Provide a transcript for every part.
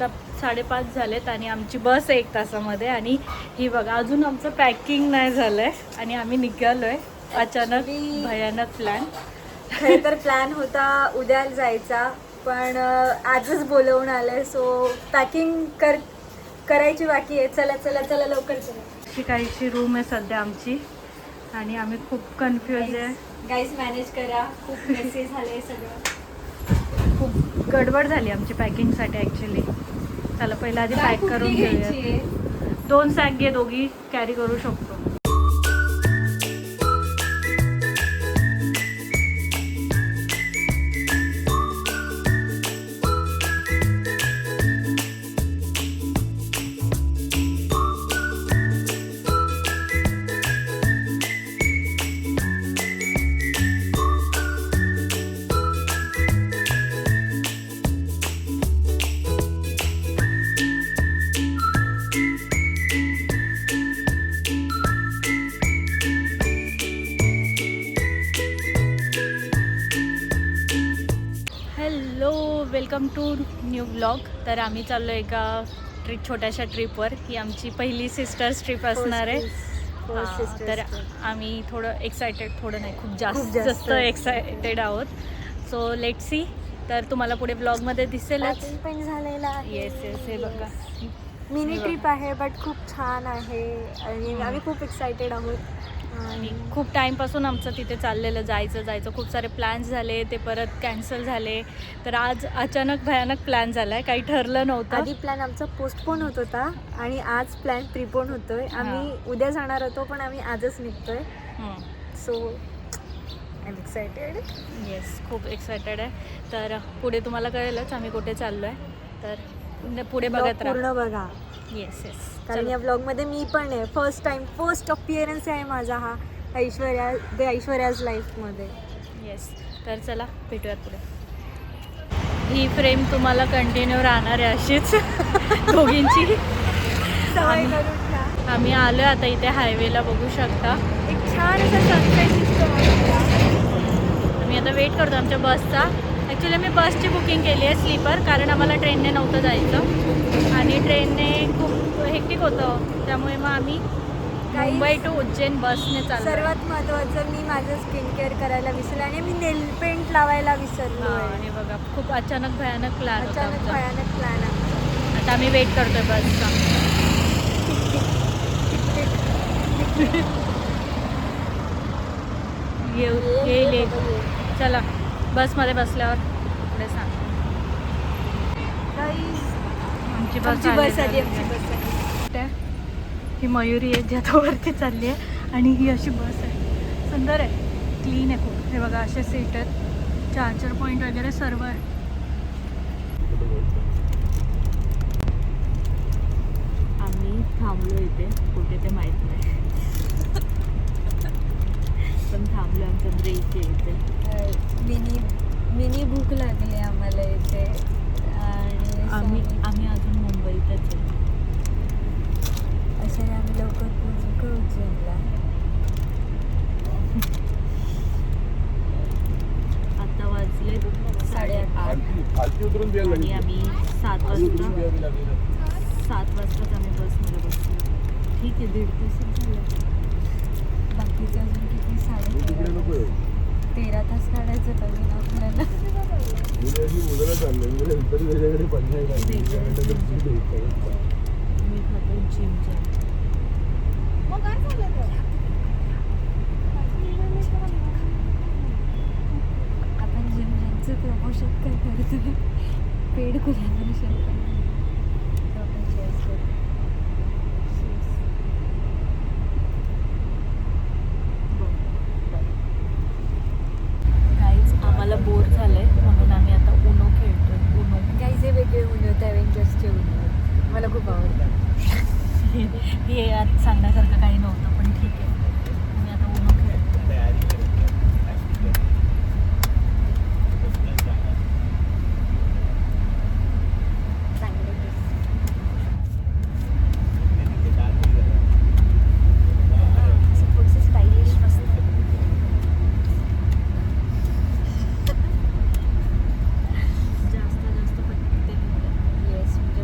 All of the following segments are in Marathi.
आता 5:30 झालेत आणि आमची बस 1 तासामध्ये. आणि ही बघा अजून आमचं पॅकिंग नाही झालंय आणि आम्ही निघालोय. अचानक भयानक प्लॅन. खरं तर प्लॅन होता उद्या जायचा, पण आजच बोलवून आलंय. सो पॅकिंग करायची बाकी आहे. चला चला चला लवकर चला. अशी काहीशी रूम आहे सध्या आमची आणि आम्ही खूप कन्फ्यूज आहे. गाईज मॅनेज करा, खूप मेसेज झाले सगळं. खूप गडबड झाली आमची पॅकिंगसाठी ॲक्च्युली. चला पहिला आधी पॅक करून घेऊया. 2 सॅक घे, दोघी कॅरी करू शकतो. Welcome to new blog. तर आम्ही चाललो एका छोट्याशा ट्रिपवर. ही आमची पहिली सिस्टर्स ट्रिप असणार आहे. तर आम्ही थोडं एक्सायटेड, थोडं नाही खूप जास्त एक्सायटेड आहोत. So let's see. तर तुम्हाला पुढे ब्लॉगमध्ये दिसेलच. पण झालेला आहे. येस येस, हे बघा मिनी ट्रिप आहे बट खूप छान आहे आणि आम्ही खूप एक्सायटेड आहोत. आणि खूप टाईमपासून आमचं तिथे चाललेलं जायचं. खूप सारे प्लॅन्स झाले, ते परत कॅन्सल झाले. तर आज अचानक भयानक प्लॅन झाला आहे. काही ठरलं नव्हतं. आधी प्लॅन आमचा पोस्टपोन होत होता आणि आज प्लॅन प्रीपोन होतोय. आम्ही उद्या जाणार होतो पण आम्ही आजच निघतोय. So I am excited. Yes, खूप एक्सायटेड आहे. तर पुढे तुम्हाला कळेलच आम्ही कुठे चाललो आहे. तर पुढे बघत राहा, पूर्ण बघा. Yes yes. कारण या ब्लॉगमध्ये मी पण आहे. फर्स्ट अपीअरन्स आहे माझा हा ऐश्वर्याज लाईफमध्ये. येस, तर चला भेटूयात पुढे. ही फ्रेम तुम्हाला कंटिन्यू राहणार आहे अशीच दोघींची सवय करून घ्या. आम्ही आलो आता इथे हायवेला, बघू शकता एक छान असा सनसेट दिसतो. आम्ही आता वेट करतो आमच्या बसचा. ॲक्च्युली मी बसची बुकिंग केली आहे स्लीपर, कारण आम्हाला ट्रेनने नव्हतं जायचं आणि ट्रेनने खूप हेक्टिक होतं. त्यामुळे मग आम्ही मुंबई टू उज्जैन बसने चाललो. सर्वात महत्त्वाचं, मी माझं स्किन केअर करायला विसरले आणि मी नेल पेंट लावायला विसरलो. आणि बघा खूप अचानक भयानक प्लॅन होता. अचानक भयानक प्लॅन आहे. आता आम्ही वेट करतोय बसचा. येईल. चला बसमध्ये बसल्यावर पुढे सांग. आमची बस आली. ही मयुरी आहे ज्या वरती चालली आहे आणि ही अशी बस आहे. सुंदर आहे, क्लीन आहे खूप. हे बघा असे सीट आहेत, चार्जर पॉईंट वगैरे सर्व आहे. आम्ही थांबलो इथे, कुठे ते माहीत नाही पण थांबलो. आमचा ब्रेक आहे इथे. मिनी भूक लागली आम्हाला इथे आणि आम्ही अजून मुंबईतच आहे. अशाने आम्ही लवकर पोहोचू का उज्जैनला. आता वाजले 8:30 आणि आम्ही 7 वाजताच आम्ही बसमध्ये बसलो. ठीक आहे, 1.5 तास झालं. बाकीचं अजून किती 13 तास काढायचं होतं मी आपल्याला. मी खातो जिमच्या. मग काय झालं आपण जिमचं प्रमोशन काय करतोय, पेड कोलॅबोरेशन. आम्हाला बोर झालंय म्हणून आम्ही आता उनो खेळतोय. काही जे वेगळे उनो होते अवेंजर्सचे उनो मला खूप आवडतं. हे आज सांगण्यासारखं काही नव्हतं पण ठीक आहे. मी आता उनो खेळतो. थोडंसं स्टाईलिश मस्त. जास्त पटते. येस, म्हणजे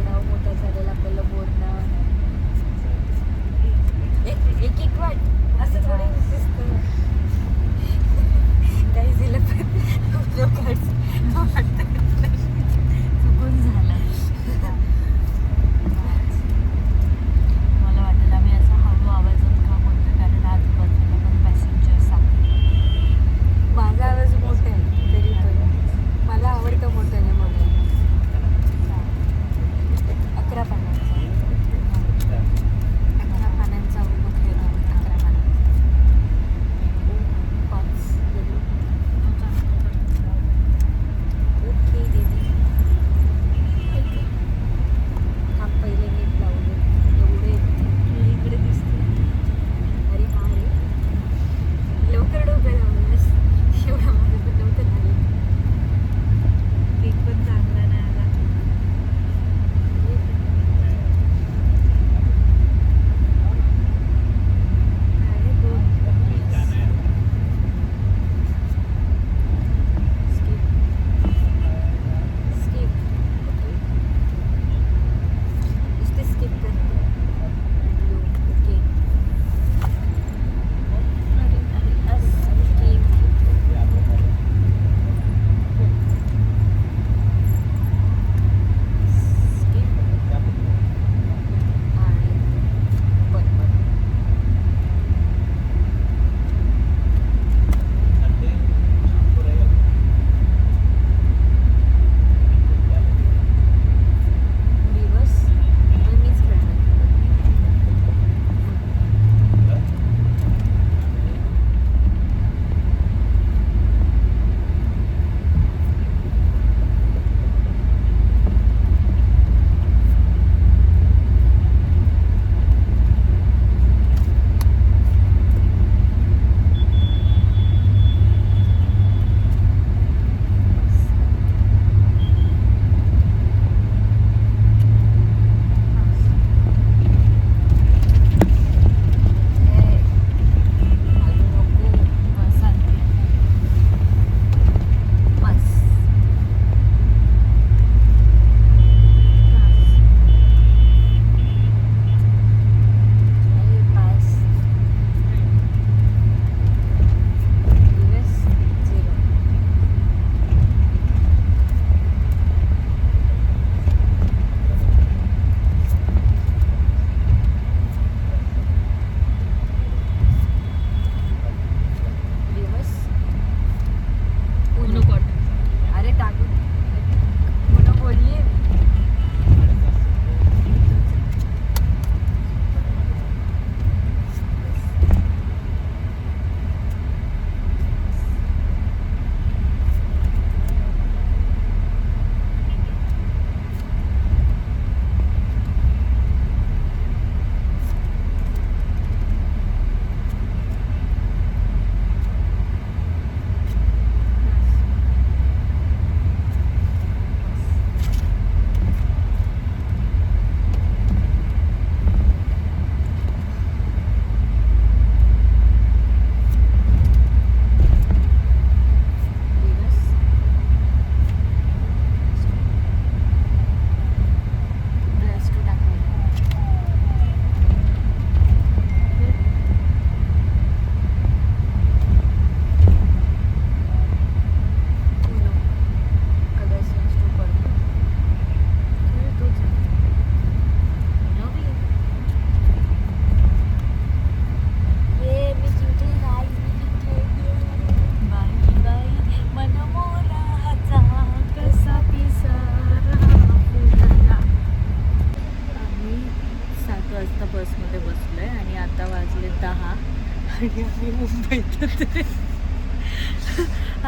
आणि आम्ही मुंबईतच आहे.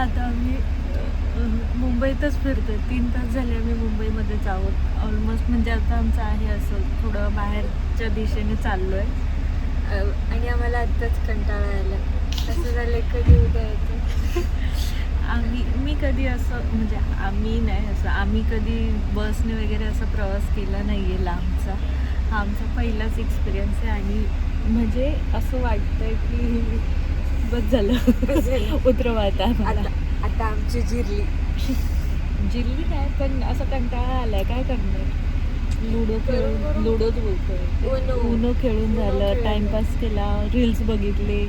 आता आम्ही मुंबईतच फिरतोय. 3 तास झाले आम्ही मुंबईमध्येच आहोत ऑलमोस्ट. म्हणजे आता आमचं आहे असं थोडं बाहेरच्या दिशेने चाललो आहे. आणि आम्हाला आत्ताच कंटाळा आला. असं झालं कधी उद्या येते. मी कधी असं म्हणजे आम्ही कधी बसने वगैरे असा प्रवास केला नाही आहे लांबचा. हा आमचा पहिलाच एक्सपिरियन्स आहे आणि म्हणजे असं वाटतंय की बस झालं उतरवा आता आमची जिरली काय पण असं कंटाळा आलाय. काय करणार? लुडोच बोलतोय. उनो खेळून झालं, टाइमपास केला, रील्स बघितले,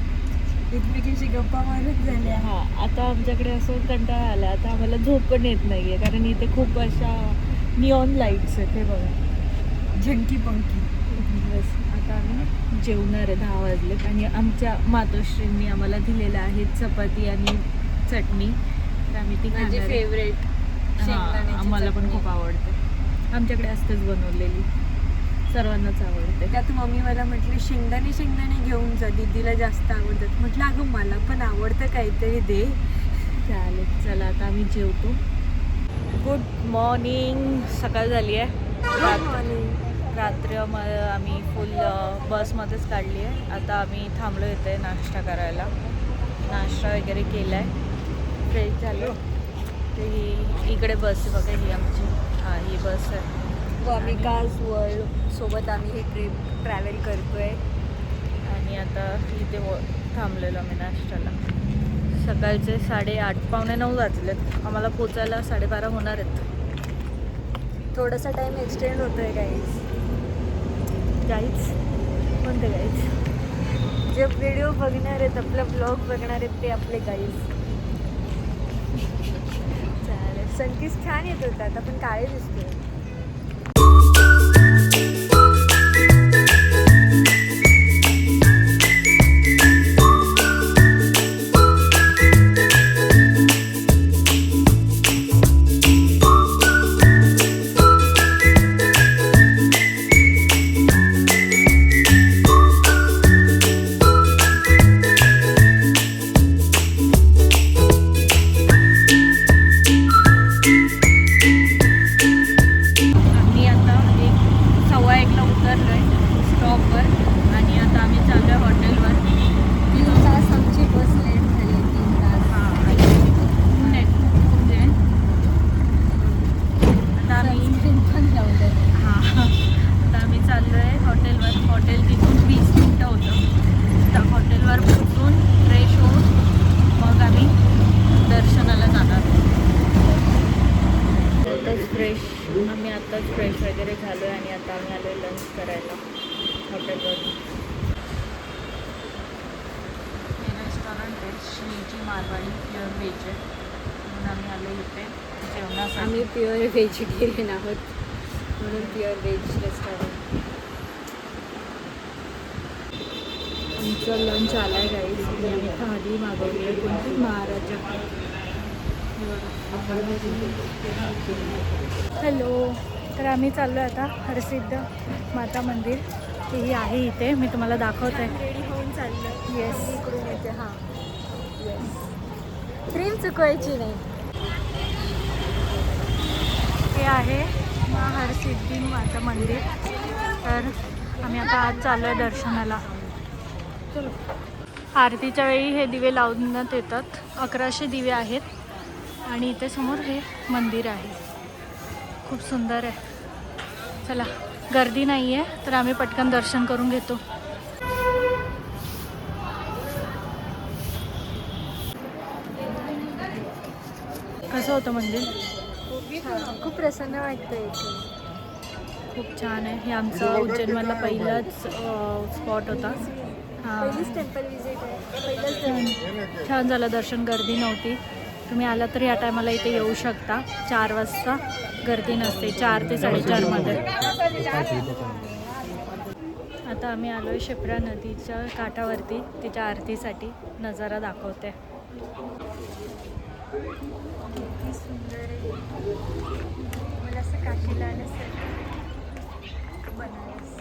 एकमेकींशी गप्पा मारून झाल्या. हां आता आमच्याकडे असं कंटाळा आला. आता आम्हाला झोप पण येत नाही आहे कारण इथे खूप अशा निऑन लाईट्स आहेत. हे बघा झंकी पंकी. बस आता आम्ही जेवणार आहे. 10 वाजलेत आणि आमच्या मातोश्रींनी आम्हाला दिलेलं आहे चपाती आणि चटणी. तर आम्ही ती माझी खाणार आहे. फेवरेट. आम्हाला पण खूप आवडते. आमच्याकडे असतेच बनवलेली, सर्वांनाच आवडते. त्यात मम्मी मला म्हटली शेंगदाणे घेऊन जा, दीदीला जास्त आवडतात. म्हटलं अगं मला पण आवडतं, काहीतरी दे. चालेल चला आता आम्ही जेवतो. Good morning. सकाळ झाली आहे. रात्री आम्ही फुल बसमध्येच काढली आहे. आता आम्ही थांबलो इथे नाश्ता करायला. नाश्ता वगैरे केला आहे, फ्रेश झालो. ते ही इकडे बस आहे बघा, ही आमची ही बस आहे. वामिकाज वर्ल्ड सोबत आम्ही ही ट्रिप ट्रॅव्हल करतोय. आणि आता इथे थांबलेलो आम्ही नाश्त्याला. सकाळचे 8:30 पावणे 9 वाजलेत. आम्हाला पोचायला 12:30 होणार आहेत. थोडासा टाइम एक्सटेंड होतोय गाईज. कोणते गाईज? जे व्हिडिओ बघणार आहेत, आपला ब्लॉग बघणार आहेत ते आपले गाईज. चालेल. सनकिस छान येत होतात, आपण काळे दिसतोय. आम्ही आत्ताच फ्रेश वगैरे झालो आहे आणि आता आम्ही आलो आहे लंच करायला हॉटेलवर. हे रेस्टॉरंट आहे श्रीजी मारवाडी प्युअर व्हेज आहे म्हणून आम्ही आलो इथे जेवणासाठी. आम्ही प्युअर व्हेजिटेरियन आहोत म्हणून प्युअर व्हेज रेस्टॉरंट. आमचं लंच आलं आहे गाईज. आम्ही थाली मागवली आहे. कोणती? महाराजा. हॅलो. तर आम्ही चाललो आहे आता हरसिद्ध माता मंदिर. तेही आहे इथे, मी तुम्हाला दाखवते. रेडी होऊन चाललं. येस इकडून येते. हां येस, क्रीम चुकवायची नाही. हे आहे हरसिद्धी माता मंदिर. तर आम्ही आता आज चाललो आहे दर्शनाला. चलो. आरतीच्या वेळी हे दिवे लावण्यात येतात. 1100 दिवे आहेत आणि इथे समोर हे मंदिर आहे. खूप सुंदर आहे. चला, गर्दी नाही आहे तर आम्ही पटकन दर्शन करून घेतो. कसं होतं मंदिर? खूप प्रसन्न वाटतं इथे. खूप छान आहे. हे आमचं उज्जैनमधला पहिलाच स्पॉट होता. पहिलीच टेम्पल विजिट आहे. पहिलंच छान झालं दर्शन. गर्दी नव्हती. तुम्ही आला तर या टायमाला इथे येऊ शकता. 4 वाजता गर्दी नसते. 4 ते 4:30मध्ये. आता आम्ही आलो आहे शिप्रा नदीच्या काठावरती तिच्या आरतीसाठी. नजारा दाखवते. किती सुंदर आहे. मला असं काशीला आल्यासारखं. बनारस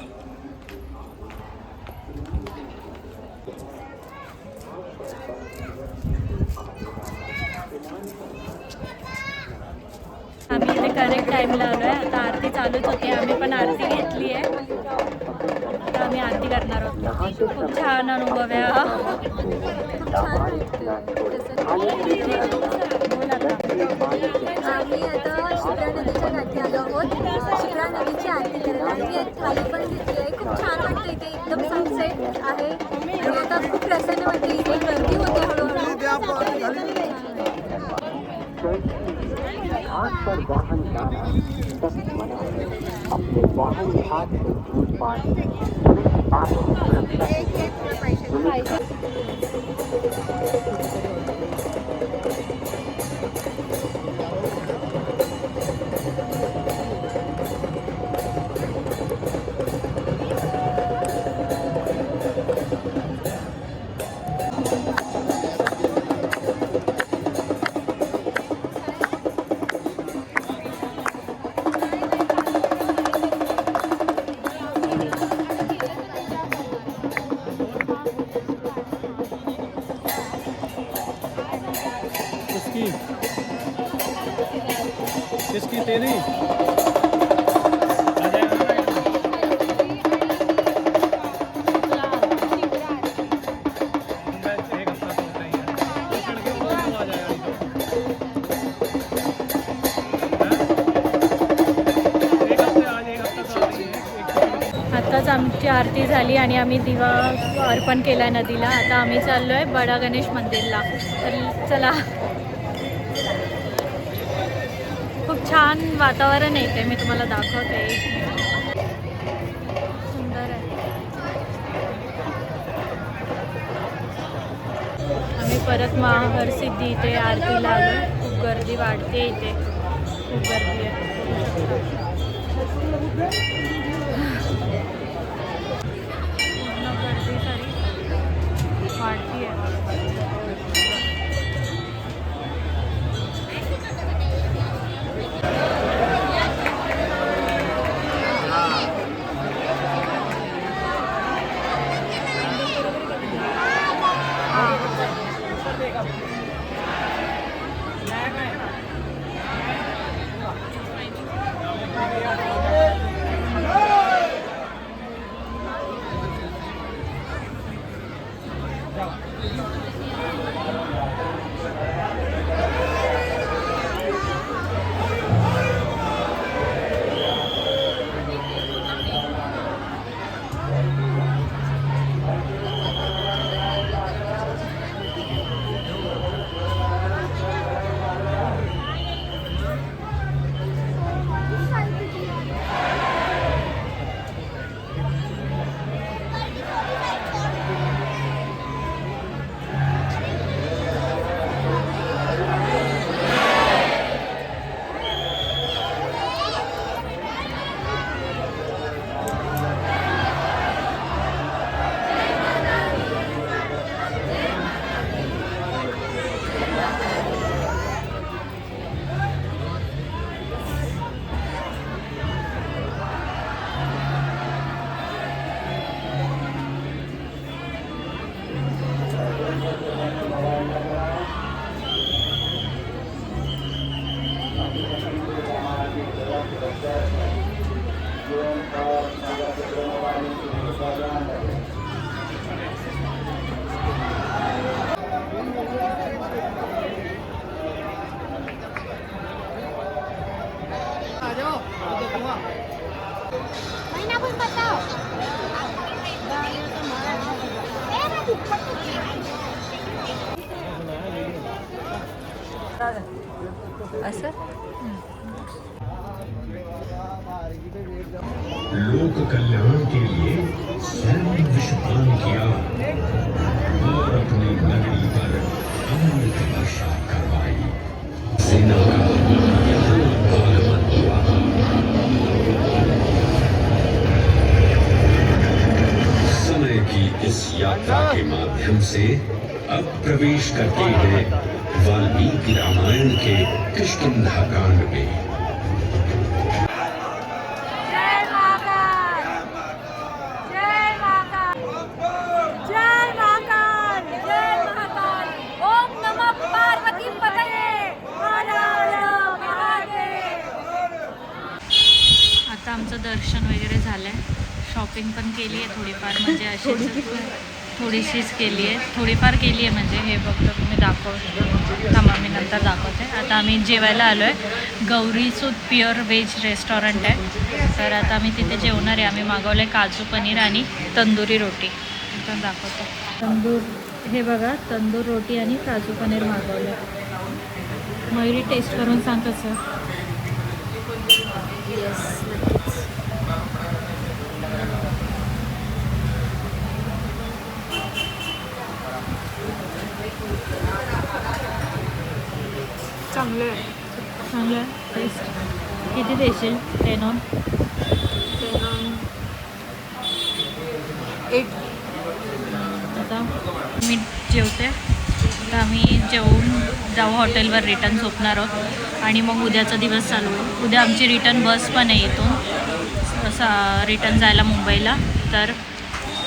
आरतीला आलो आहे. आता आरती चालूच होती, आम्ही पण आरती घेतली आहे. आता आम्ही आरती करणार आहोत. खूप छान अनुभव आहे हा. बोल आता. आम्ही आता शिप्रा नदीच्या काठी आलो आहोत. शिप्रा नदीची आरती करायला आम्ही एक थाली पण घेतली आहे. खूप छान वाटतं इथे, एकदम सनसेट आहे आणि आता खूप प्रसन्न वाटते. इथे गर्दी होते हळूहळू. घाट पर वाहन जाना तब मना है अपने वाहन घाट से दूर पाए किसकी तेरी आत्ताच आमची आरती झाली आणि आम्ही दिवा अर्पण केला नदीला. आता आम्ही चाललो आहे बडा गणेश मंदिरला. तर चला. खूप छान वातावरण येते, मी तुम्हाला दाखवते. सुंदर आहे. आम्ही परत महाहरसिद्धी इथे आरतीला आलो. खूप गर्दी वाढते इथे, खूप गर्दी आहे. पूर्ण गर्दी सारी वाढती आहे. असं लोक कल्याण के लिए सैन्य विश्वदान किया और अपनी नगरी पर अमृत वर्षा करवाई। सेना का आगमन हुआ। समय की इस यात्रा के माध्यम से अब प्रवेश करते हैं वाल्मीकि रामायण के किष्किंधा कांड में। वगैरे झालं आहे. शॉपिंग पण केली आहे थोडीफार, म्हणजे अशीच थोडीशीच केली आहे, थोडीफार केली आहे म्हणजे हे फक्त तुम्ही दाखवते. थांबा मी नंतर दाखवते. आता आम्ही जेवायला आलो आहे. गौरी सूद प्युअर व्हेज रेस्टॉरंट आहे. तर आता आम्ही तिथे जेवणार आहे. आम्ही मागवलं आहे काजू पनीर आणि तंदुरी रोटी. तर दाखवते. तंदूर हे बघा, तंदूर रोटी आणि काजू पनीर मागवलं आहे. मयुरी टेस्ट करून सांग कसं. येस, नक्कीच. चांगलं आहे. चांगलं टेस्ट. किती देशील 10 on? 10 on 8. आता मी जेवते. आता आम्ही जेवून जाऊ हॉटेलवर, रिटर्न झोपणार आहोत आणि मग उद्याचा दिवस चालू आहे. उद्या आमची रिटर्न बस पण आहे इथून रिटर्न जायला मुंबईला. तर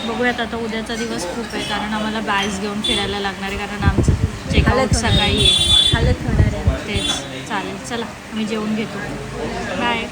बघूयात आता. उद्याचा दिवस खूप आहे कारण आम्हाला बॅग्स घेऊन फिरायला लागणार आहे कारण आमचं चेकआउट सकाळी आहे. हालत होणार आहे. तेच चालेल. चला मी जेवून घेतो. बाय.